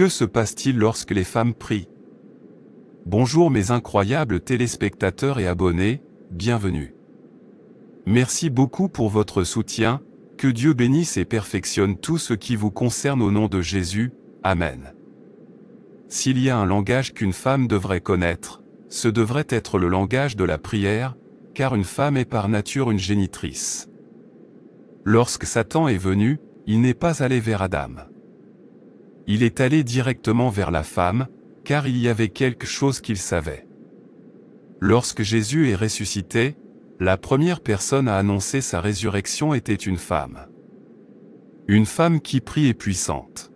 Que se passe-t-il lorsque les femmes prient? Bonjour mes incroyables téléspectateurs et abonnés, bienvenue. Merci beaucoup pour votre soutien, que Dieu bénisse et perfectionne tout ce qui vous concerne au nom de Jésus, Amen. S'il y a un langage qu'une femme devrait connaître, ce devrait être le langage de la prière, car une femme est par nature une génitrice. Lorsque Satan est venu, il n'est pas allé vers Adam. Il est allé directement vers la femme, car il y avait quelque chose qu'il savait. Lorsque Jésus est ressuscité, la première personne à annoncer sa résurrection était une femme. Une femme qui prie est puissante.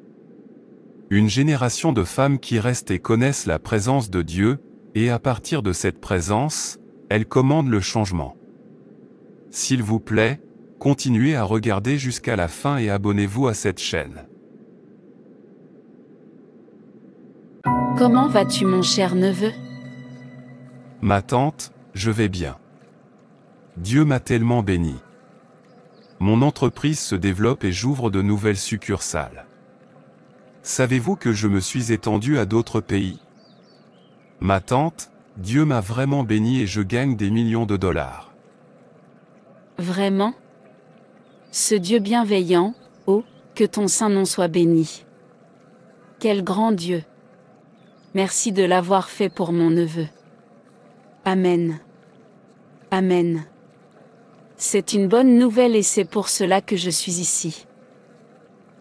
Une génération de femmes qui restent et connaissent la présence de Dieu, et à partir de cette présence, elles commandent le changement. S'il vous plaît, continuez à regarder jusqu'à la fin et abonnez-vous à cette chaîne. Comment vas-tu mon cher neveu? Ma tante, je vais bien. Dieu m'a tellement béni. Mon entreprise se développe et j'ouvre de nouvelles succursales. Savez-vous que je me suis étendu à d'autres pays? Ma tante, Dieu m'a vraiment béni et je gagne des millions de dollars. Vraiment? Ce Dieu bienveillant, oh, que ton saint nom soit béni. Quel grand Dieu! Merci de l'avoir fait pour mon neveu. Amen. Amen. C'est une bonne nouvelle et c'est pour cela que je suis ici.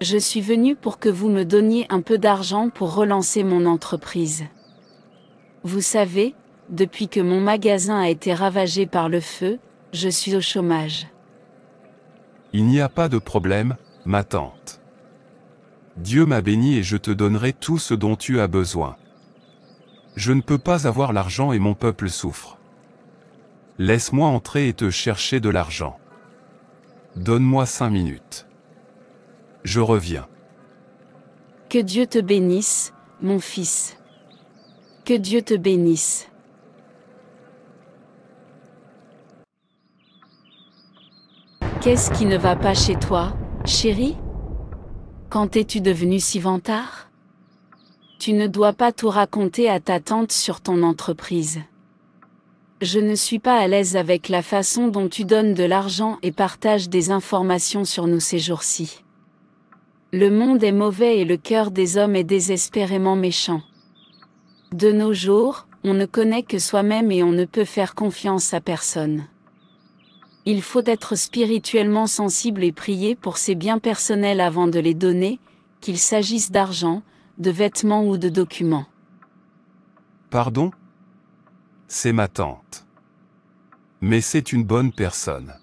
Je suis venu pour que vous me donniez un peu d'argent pour relancer mon entreprise. Vous savez, depuis que mon magasin a été ravagé par le feu, je suis au chômage. Il n'y a pas de problème, ma tante. Dieu m'a béni et je te donnerai tout ce dont tu as besoin. Je ne peux pas avoir l'argent et mon peuple souffre. Laisse-moi entrer et te chercher de l'argent. Donne-moi 5 minutes. Je reviens. Que Dieu te bénisse, mon fils. Que Dieu te bénisse. Qu'est-ce qui ne va pas chez toi, chérie? Quand es-tu devenu si vantard? Tu ne dois pas tout raconter à ta tante sur ton entreprise. Je ne suis pas à l'aise avec la façon dont tu donnes de l'argent et partages des informations sur nous ces jours-ci. Le monde est mauvais et le cœur des hommes est désespérément méchant. De nos jours, on ne connaît que soi-même et on ne peut faire confiance à personne. Il faut être spirituellement sensible et prier pour ses biens personnels avant de les donner, qu'il s'agisse d'argent, de vêtements ou de documents. Pardon? C'est ma tante. Mais c'est une bonne personne.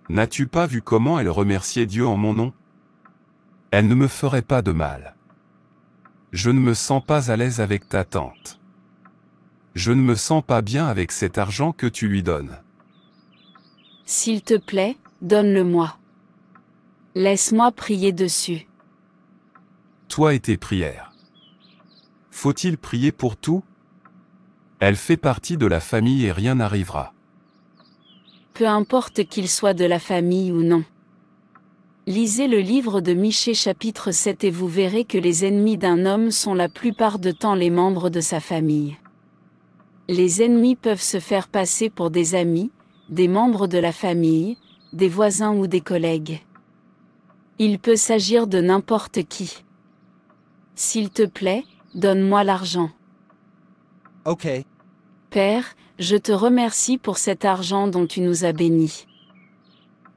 N'as-tu pas vu comment elle remerciait Dieu en mon nom? Elle ne me ferait pas de mal. Je ne me sens pas à l'aise avec ta tante. Je ne me sens pas bien avec cet argent que tu lui donnes. S'il te plaît, donne-le-moi. Laisse-moi prier dessus. Toi et tes prières. Faut-il prier pour tout? Elle fait partie de la famille et rien n'arrivera. Peu importe qu'il soit de la famille ou non. Lisez le livre de Michée chapitre 7 et vous verrez que les ennemis d'un homme sont la plupart du temps les membres de sa famille. Les ennemis peuvent se faire passer pour des amis, des membres de la famille, des voisins ou des collègues. Il peut s'agir de n'importe qui. S'il te plaît, donne-moi l'argent. Ok. Père, je te remercie pour cet argent dont tu nous as bénis.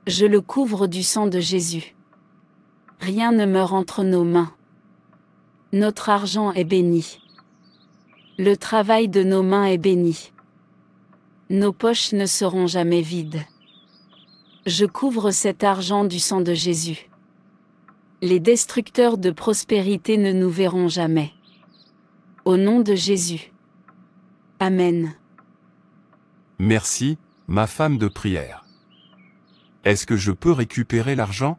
Je le couvre du sang de Jésus. Rien ne meurt entre nos mains. Notre argent est béni. Le travail de nos mains est béni. Nos poches ne seront jamais vides. Je couvre cet argent du sang de Jésus. Les destructeurs de prospérité ne nous verront jamais. Au nom de Jésus. Amen. Merci, ma femme de prière. Est-ce que je peux récupérer l'argent?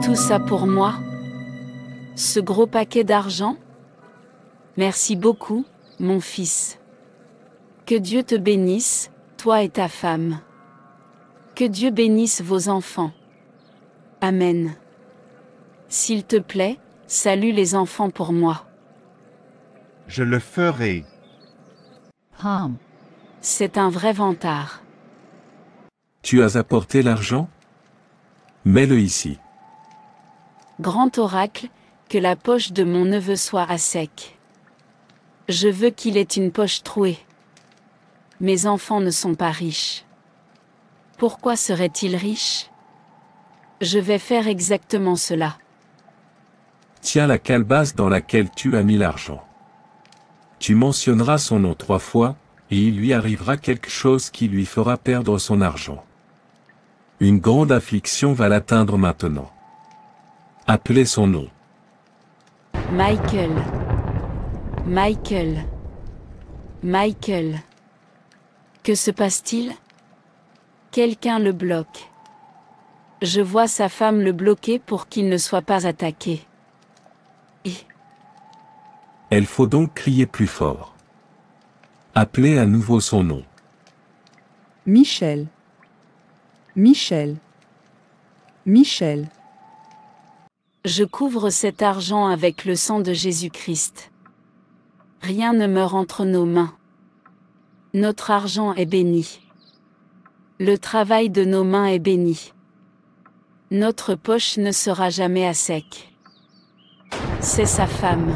Tout ça pour moi? Ce gros paquet d'argent? Merci beaucoup, mon fils. Que Dieu te bénisse, toi et ta femme. Que Dieu bénisse vos enfants. Amen. S'il te plaît, salue les enfants pour moi. Je le ferai. C'est un vrai vantard. Tu as apporté l'argent? Mets-le ici. Grand oracle, que la poche de mon neveu soit à sec. Je veux qu'il ait une poche trouée. Mes enfants ne sont pas riches. Pourquoi seraient-ils riches? Je vais faire exactement cela. Tiens la calebasse dans laquelle tu as mis l'argent. Tu mentionneras son nom 3 fois, et il lui arrivera quelque chose qui lui fera perdre son argent. Une grande affliction va l'atteindre maintenant. Appelez son nom. Michael. Michael. Michael. Que se passe-t-il? Quelqu'un le bloque. Je vois sa femme le bloquer pour qu'il ne soit pas attaqué. Elle faut donc crier plus fort. Appelez à nouveau son nom. Michel. Michel. Michel. Je couvre cet argent avec le sang de Jésus-Christ. Rien ne meurt entre nos mains. Notre argent est béni. Le travail de nos mains est béni. Notre poche ne sera jamais à sec. C'est sa femme.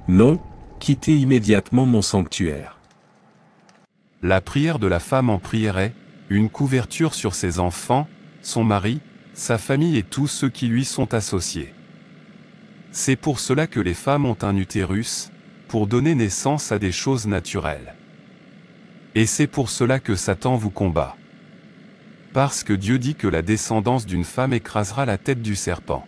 Non, quittez immédiatement mon sanctuaire. La prière de la femme en prière est une couverture sur ses enfants, son mari, sa famille et tous ceux qui lui sont associés. C'est pour cela que les femmes ont un utérus, pour donner naissance à des choses naturelles. Et c'est pour cela que Satan vous combat. Parce que Dieu dit que la descendance d'une femme écrasera la tête du serpent.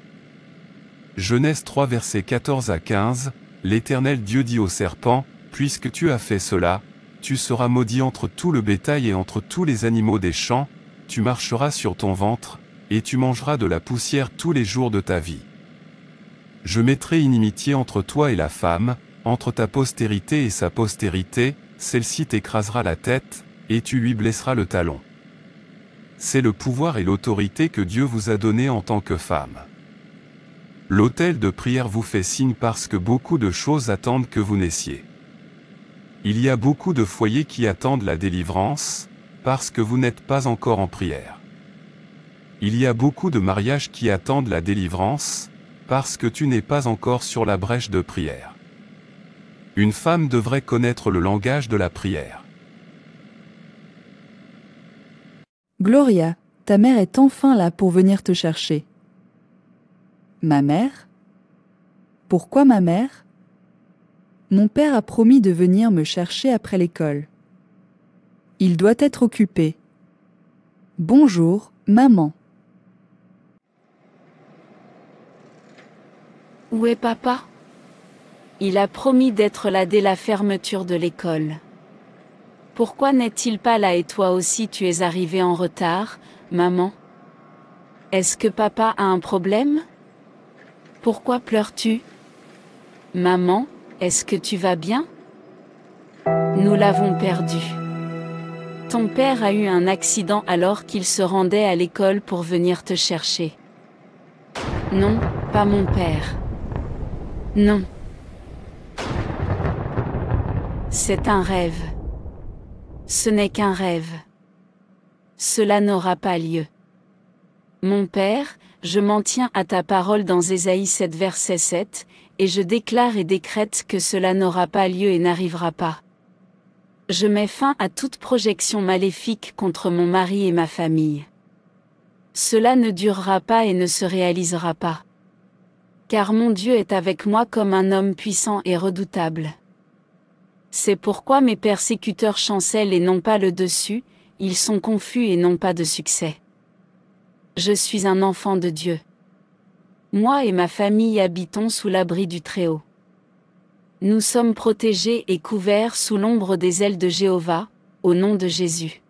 Genèse 3 versets 14 à 15, l'Éternel Dieu dit au serpent, « Puisque tu as fait cela, tu seras maudit entre tout le bétail et entre tous les animaux des champs, tu marcheras sur ton ventre, et tu mangeras de la poussière tous les jours de ta vie. Je mettrai inimitié entre toi et la femme, entre ta postérité et sa postérité, celle-ci t'écrasera la tête, et tu lui blesseras le talon. » C'est le pouvoir et l'autorité que Dieu vous a donné en tant que femme. L'autel de prière vous fait signe parce que beaucoup de choses attendent que vous naissiez. Il y a beaucoup de foyers qui attendent la délivrance, parce que vous n'êtes pas encore en prière. Il y a beaucoup de mariages qui attendent la délivrance, parce que tu n'es pas encore sur la brèche de prière. Une femme devrait connaître le langage de la prière. Gloria, ta mère est enfin là pour venir te chercher. Ma mère? Pourquoi ma mère? Mon père a promis de venir me chercher après l'école. Il doit être occupé. Bonjour, maman. Où est papa? Il a promis d'être là dès la fermeture de l'école. Pourquoi n'est-il pas là et toi aussi tu es arrivée en retard, maman? Est-ce que papa a un problème? Pourquoi pleures-tu? Maman, est-ce que tu vas bien? Nous l'avons perdu. Ton père a eu un accident alors qu'il se rendait à l'école pour venir te chercher. Non, pas mon père. Non. C'est un rêve. Ce n'est qu'un rêve. Cela n'aura pas lieu. Mon père, je m'en tiens à ta parole dans Ésaïe 7 verset 7, et je déclare et décrète que cela n'aura pas lieu et n'arrivera pas. Je mets fin à toute projection maléfique contre mon mari et ma famille. Cela ne durera pas et ne se réalisera pas. Car mon Dieu est avec moi comme un homme puissant et redoutable. C'est pourquoi mes persécuteurs chancellent et n'ont pas le dessus, ils sont confus et n'ont pas de succès. Je suis un enfant de Dieu. Moi et ma famille habitons sous l'abri du Très-Haut. Nous sommes protégés et couverts sous l'ombre des ailes de Jéhovah, au nom de Jésus.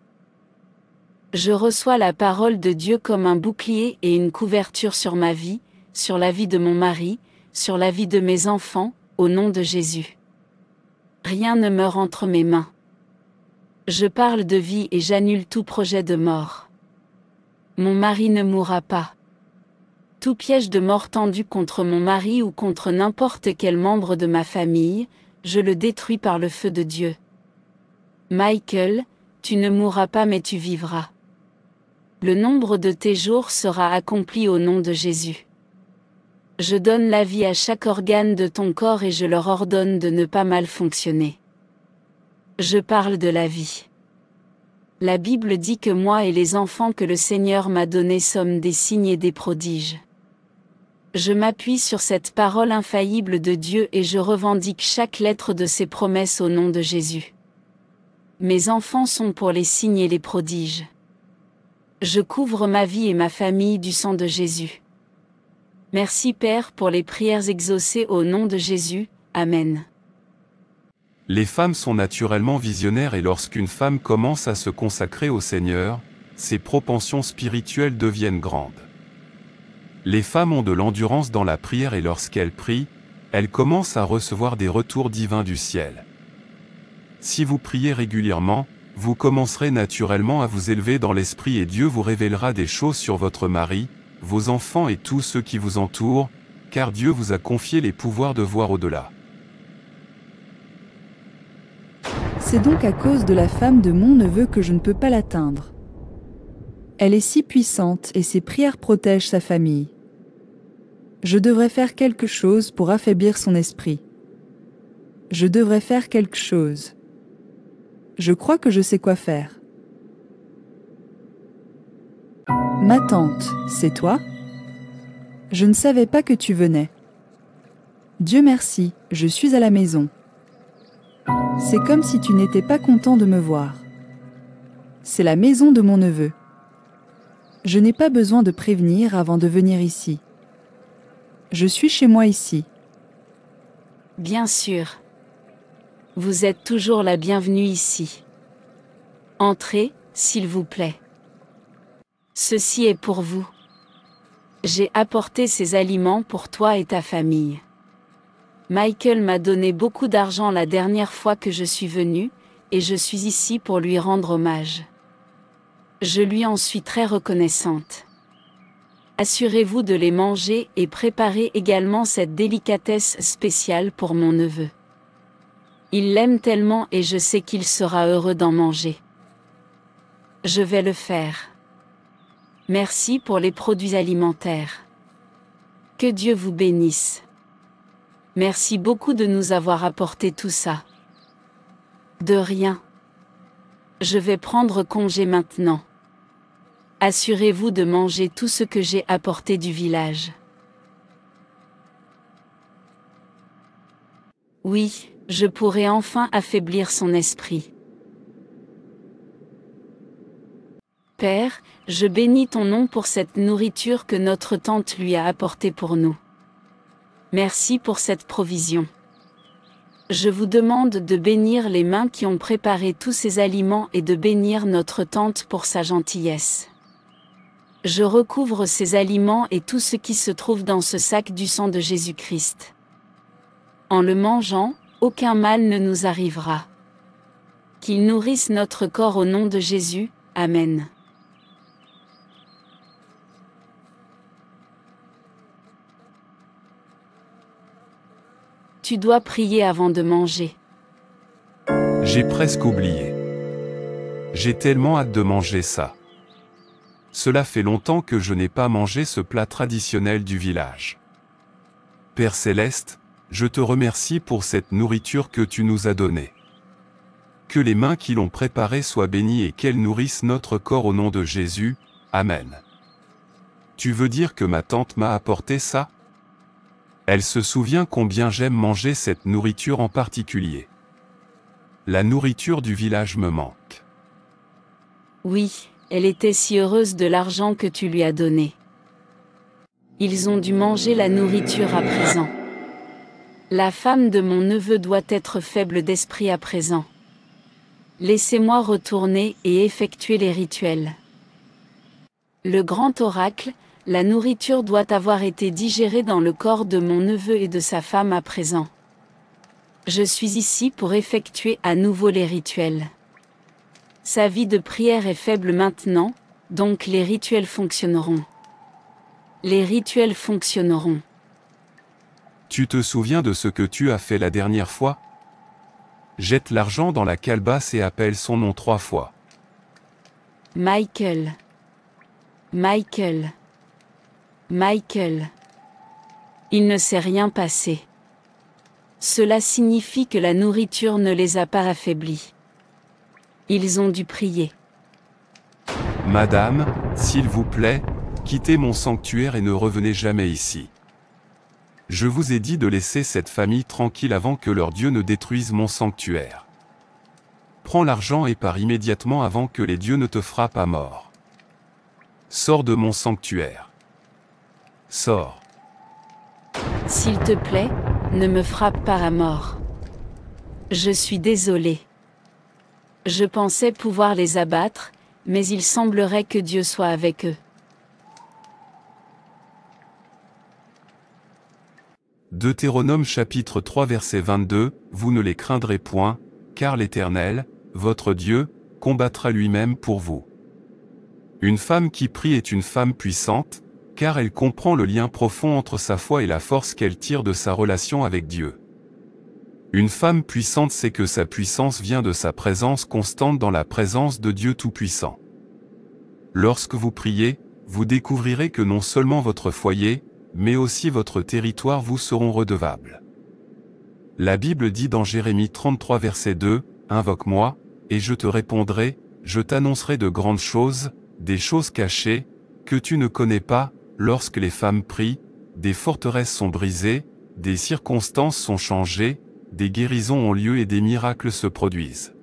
Je reçois la parole de Dieu comme un bouclier et une couverture sur ma vie, sur la vie de mon mari, sur la vie de mes enfants, au nom de Jésus. Rien ne meurt entre mes mains. Je parle de vie et j'annule tout projet de mort. Mon mari ne mourra pas. Tout piège de mort tendu contre mon mari ou contre n'importe quel membre de ma famille, je le détruis par le feu de Dieu. Michael, tu ne mourras pas mais tu vivras. Le nombre de tes jours sera accompli au nom de Jésus. Je donne la vie à chaque organe de ton corps et je leur ordonne de ne pas mal fonctionner. Je parle de la vie. La Bible dit que moi et les enfants que le Seigneur m'a donnés sommes des signes et des prodiges. Je m'appuie sur cette parole infaillible de Dieu et je revendique chaque lettre de ses promesses au nom de Jésus. Mes enfants sont pour les signes et les prodiges. Je couvre ma vie et ma famille du sang de Jésus. Merci Père pour les prières exaucées au nom de Jésus. Amen. Les femmes sont naturellement visionnaires et lorsqu'une femme commence à se consacrer au Seigneur, ses propensions spirituelles deviennent grandes. Les femmes ont de l'endurance dans la prière et lorsqu'elles prient, elles commencent à recevoir des retours divins du ciel. Si vous priez régulièrement, vous commencerez naturellement à vous élever dans l'esprit et Dieu vous révélera des choses sur votre mari, vos enfants et tous ceux qui vous entourent, car Dieu vous a confié les pouvoirs de voir au-delà. C'est donc à cause de la femme de mon neveu que je ne peux pas l'atteindre. Elle est si puissante et ses prières protègent sa famille. Je devrais faire quelque chose pour affaiblir son esprit. Je devrais faire quelque chose. Je crois que je sais quoi faire. Ma tante, c'est toi? Je ne savais pas que tu venais. Dieu merci, je suis à la maison. C'est comme si tu n'étais pas content de me voir. C'est la maison de mon neveu. Je n'ai pas besoin de prévenir avant de venir ici. Je suis chez moi ici. Bien sûr. Vous êtes toujours la bienvenue ici. Entrez, s'il vous plaît. Ceci est pour vous. J'ai apporté ces aliments pour toi et ta famille. Michael m'a donné beaucoup d'argent la dernière fois que je suis venue, et je suis ici pour lui rendre hommage. Je lui en suis très reconnaissante. Assurez-vous de les manger et préparez également cette délicatesse spéciale pour mon neveu. Il l'aime tellement et je sais qu'il sera heureux d'en manger. Je vais le faire. Merci pour les produits alimentaires. Que Dieu vous bénisse. Merci beaucoup de nous avoir apporté tout ça. De rien. Je vais prendre congé maintenant. Assurez-vous de manger tout ce que j'ai apporté du village. Oui, je pourrai enfin affaiblir son esprit. Père, je bénis ton nom pour cette nourriture que notre tante lui a apportée pour nous. Merci pour cette provision. Je vous demande de bénir les mains qui ont préparé tous ces aliments et de bénir notre tante pour sa gentillesse. Je recouvre ces aliments et tout ce qui se trouve dans ce sac du sang de Jésus-Christ. En le mangeant, aucun mal ne nous arrivera. Qu'il nourrisse notre corps au nom de Jésus. Amen. Tu dois prier avant de manger. J'ai presque oublié. J'ai tellement hâte de manger ça. Cela fait longtemps que je n'ai pas mangé ce plat traditionnel du village. Père Céleste, je te remercie pour cette nourriture que tu nous as donnée. Que les mains qui l'ont préparée soient bénies et qu'elles nourrissent notre corps au nom de Jésus. Amen. Tu veux dire que ma tante m'a apporté ça? Elle se souvient combien j'aime manger cette nourriture en particulier. La nourriture du village me manque. Oui, elle était si heureuse de l'argent que tu lui as donné. Ils ont dû manger la nourriture à présent. La femme de mon neveu doit être faible d'esprit à présent. Laissez-moi retourner et effectuer les rituels. Le grand oracle, la nourriture doit avoir été digérée dans le corps de mon neveu et de sa femme à présent. Je suis ici pour effectuer à nouveau les rituels. Sa vie de prière est faible maintenant, donc les rituels fonctionneront. Les rituels fonctionneront. Tu te souviens de ce que tu as fait la dernière fois? Jette l'argent dans la calebasse et appelle son nom 3 fois. Michael. Michael. Michael. Il ne s'est rien passé. Cela signifie que la nourriture ne les a pas affaiblis. Ils ont dû prier. Madame, s'il vous plaît, quittez mon sanctuaire et ne revenez jamais ici. Je vous ai dit de laisser cette famille tranquille avant que leur Dieu ne détruise mon sanctuaire. Prends l'argent et pars immédiatement avant que les dieux ne te frappent à mort. Sors de mon sanctuaire. Sors. S'il te plaît, ne me frappe pas à mort. Je suis désolé. Je pensais pouvoir les abattre, mais il semblerait que Dieu soit avec eux. Deutéronome chapitre 3 verset 22, vous ne les craindrez point, car l'Éternel, votre Dieu, combattra lui-même pour vous. Une femme qui prie est une femme puissante, car elle comprend le lien profond entre sa foi et la force qu'elle tire de sa relation avec Dieu. Une femme puissante sait que sa puissance vient de sa présence constante dans la présence de Dieu Tout-Puissant. Lorsque vous priez, vous découvrirez que non seulement votre foyer, mais aussi votre territoire vous seront redevables. La Bible dit dans Jérémie 33 verset 2, « Invoque-moi, et je te répondrai, je t'annoncerai de grandes choses, des choses cachées, que tu ne connais pas, lorsque les femmes prient, des forteresses sont brisées, des circonstances sont changées, des guérisons ont lieu et des miracles se produisent. »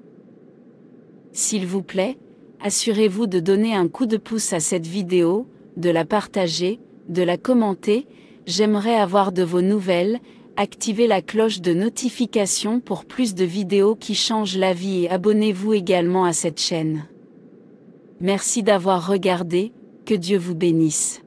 S'il vous plaît, assurez-vous de donner un coup de pouce à cette vidéo, de la partager, de la commenter. J'aimerais avoir de vos nouvelles. Activez la cloche de notification pour plus de vidéos qui changent la vie et abonnez-vous également à cette chaîne. Merci d'avoir regardé, que Dieu vous bénisse.